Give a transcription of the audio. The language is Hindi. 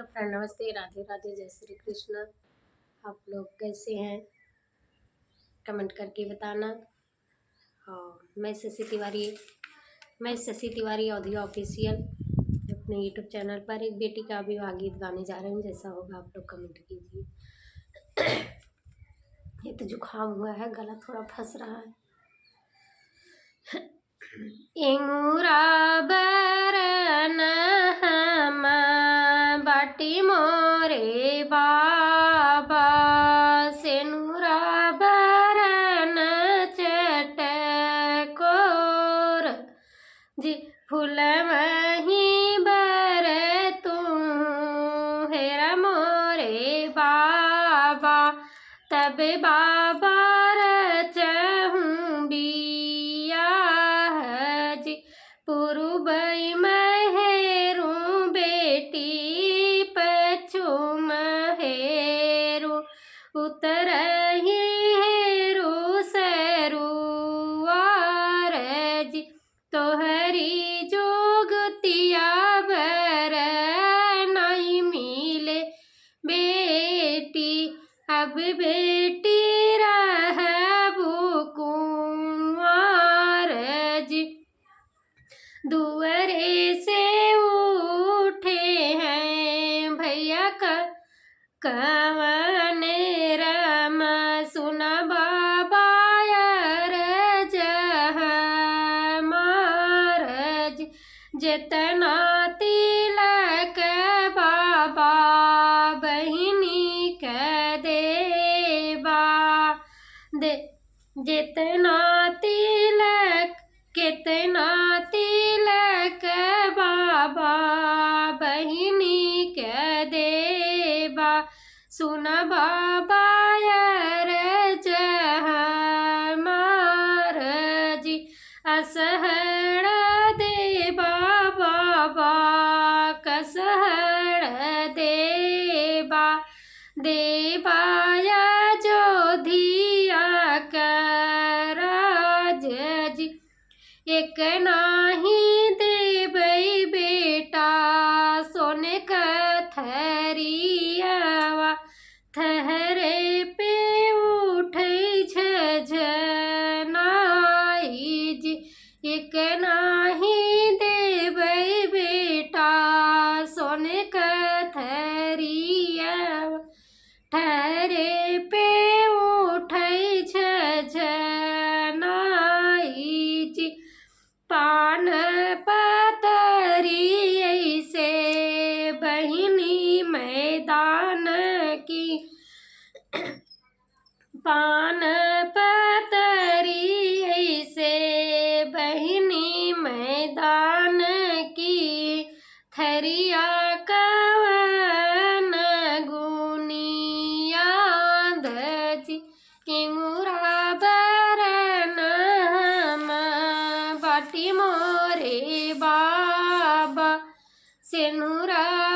हेलो फ्रेंड, नमस्ते, राधे राधे, जय श्री कृष्ण। आप लोग कैसे हैं? कमेंट करके बताना। हाँ, मैं शशि तिवारी ऑडियो ऑफिशियल अपने यूट्यूब चैनल पर एक बेटी का विवाह गीत गाने जा रही हूँ। जैसा होगा आप लोग कमेंट कीजिए। ये तो जुकाम हुआ है, गला थोड़ा फंस रहा है। इंगूरा बरन हम बाटी मोरे बाबा, सेनुरा बरन चटकोर जी, फूल मही बर तू हेरा मोरे बाबा, तब बाबा रचहूँ बिया जी, पुरुबई महेरू बेटी पश्चिम हेरू, उतरही हेरू सरुआर जी, तोहरी जोगतिया बर नहीं मिले बेटी, अब बेटी रहबू कुंवार जी, दुअरे से उठे हैं भैया का कवन रम, सुना बाबा यार महाराज, जितना तिलक बाबा बहिनी के देवा दे, जितना तिलक कितना तिलक बाबा बहिनी के देवा, सुन बाबा यार महाराज, असहड़ देवा बाबा कसहड़ देवा, देवाया जोधिया कराज जी, एक नाही देवई बेटा सोने का थरियावा, थहरे पे उठे झनाई जी, एक नाही देवई बेटा सोने का थरियावा, ठहरे पे उठे झनाई जी, पान पतरी ऐसे बहिनी मैदान की, पान पतरी ऐसे बहिनी मैदान की, थरिया कवन गुनिया दजी, इंगूरा बरन हम बाटी मोरे बाबा, सेनुरा